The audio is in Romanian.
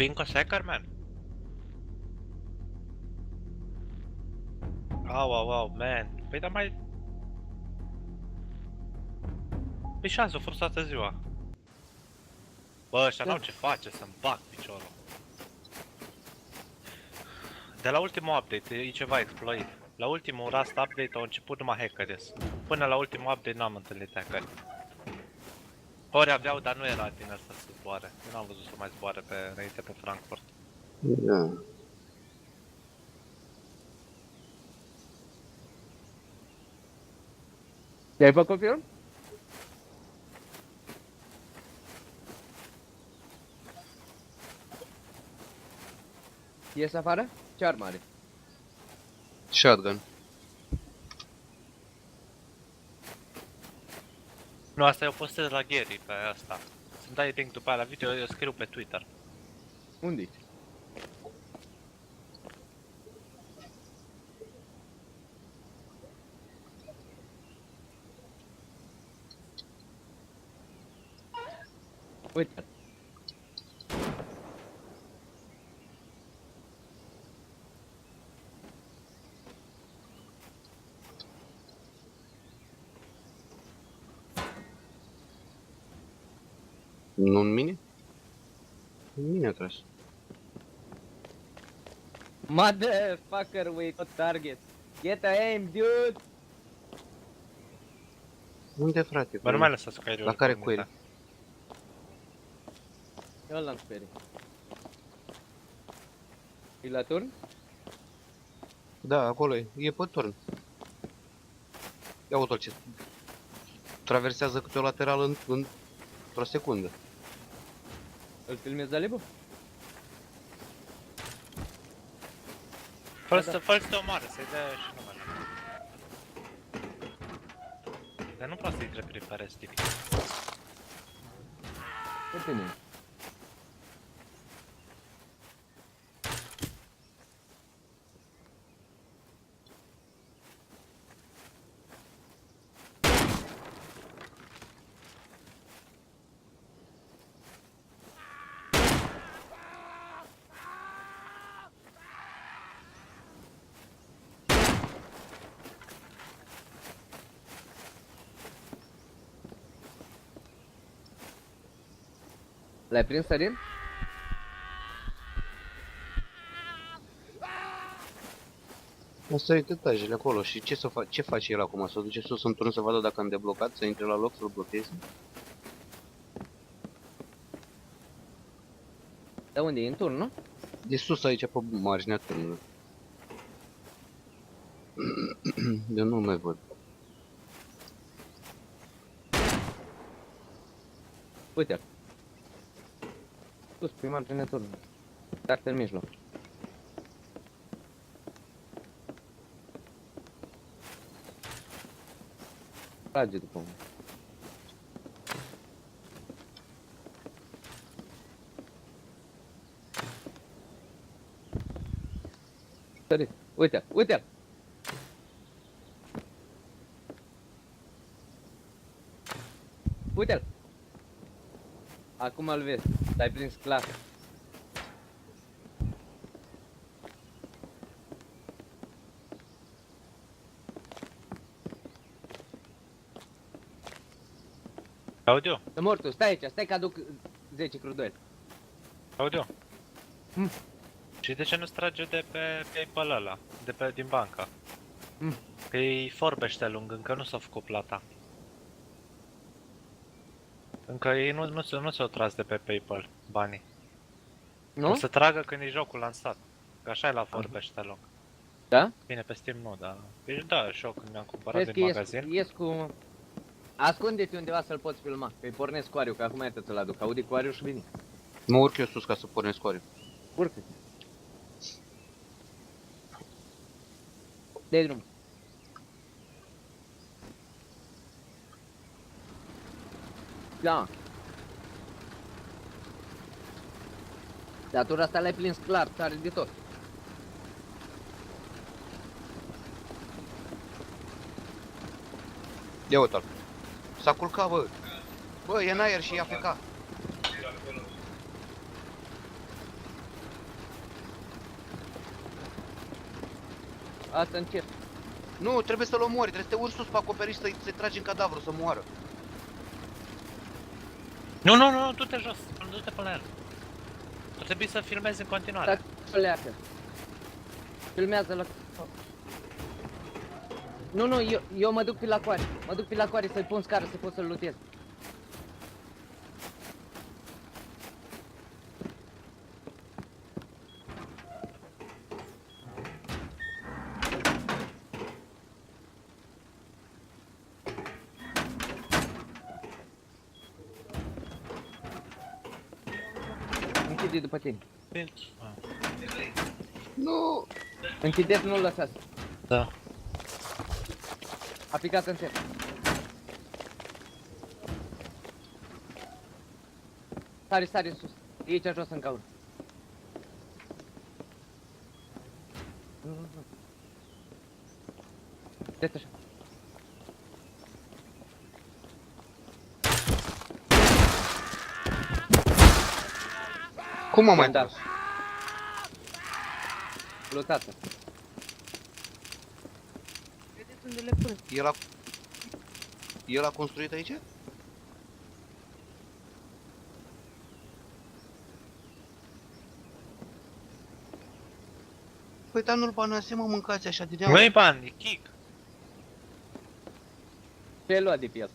Pinko Secker, man? Au, man. Păi dar mai... Păi șansă, o fost toată ziua. Bă, ăștia n-au ce face să-mi bag piciorul. De la ultimul update e ceva exploit. La ultimul Rust update au început numai hackers. Până la ultimul update n-am întâlnit hackeri. Ori aveau, dar nu era din asta să zboare. Eu n-am văzut să mai zboare înainte pe Frankfurt. Da. I-ai făcut film? Ies afară? Ce armă are? Shotgun. Nu, asta eu postez la Gary pe asta. Să-mi dai link după aia la video, eu scriu pe Twitter. Unde-i? Uite. Nu în mine? În mine a tras. Motherfucker, we got target. Get a aim, dude! Unde, frate? Bă, nu mai lăsați cairiul. La care cu el? Eu l-am sperit. E la turn? Da, acolo e. E pe turn. Ia uite ce traversează câte o laterală într-o secundă. Îl filmezi, Dalibu? Fă-l să te omoare, să-i dea și numele. Dar nu poate să intre prin perestic. Uite mine. L-ai prins, Sărin? A sărit etajele acolo și ce face el acum? Să duce sus în turn să vadă dacă am deblocat, să intre la loc să-l blocheze? Da, unde e? În turn, nu? De sus aici pe marginea turnului. Eu nu mai văd. Uite-l. Sus, pe marginea turnului. Dar în mijloc. Trage după mine. Sărit. Uite-l, uite-l! Uite-l! Acum îl vezi, l-ai prins clar. Audio? Să mor tu, stai aici, stai că aduc 10 crudoieli. Audio? Și de ce nu-ți trage de pe PayPal ăla? Din banca? Că-i forbește lung, încă nu s-a făcut plata. Încă ei nu s-au tras de pe PayPal banii. Nu? O să tragă când e jocul lansat. Că așa e la forbește lung. Da? Bine, pe Steam nu, dar... Deci da, și eu când mi-am cumpărat Vezi că din magazin. ies cu... Ascunde-te undeva să-l poți filma, că-i pornesc cu Ariu, că acum iată ți-l aduc. Aude cu Ariu și vine. Mă urc eu sus ca să pornesc scoariu. Urcă-te. Dă-i drum. Da. Datura asta l-ai prins clar, tare de tot. Ia uite-l. S-a culcat, bă. Bă, e în aer și i-a plecat. Asta încerc. Nu, trebuie să-l omori, trebuie să te urci sus pe acoperiș să-i tragi în cadavru, să moară. Nu, nu, nu, du-te jos, du-te până la el. Tu trebuie să filmezi în continuare. Tac, pleacă. Filmează la... Nu, nu, eu mă duc pe la coare. Mă duc pe la coare să-i pun scară să pot să-l lutez. Închide după tine. Nu! Închideți, nu-l lăsați. Da. A picat în țep. Sare, sare în sus. E aici jos în gaură. Nu, nu, nu. Stai așa. Cum am mai Da. dat? Lutați. Vedeți unde le pun? El a construit aici? Păi dar nu-l banase, mă, mâncați așa din ea. Nu-i bani, e kick. Ce ai luat de pe el?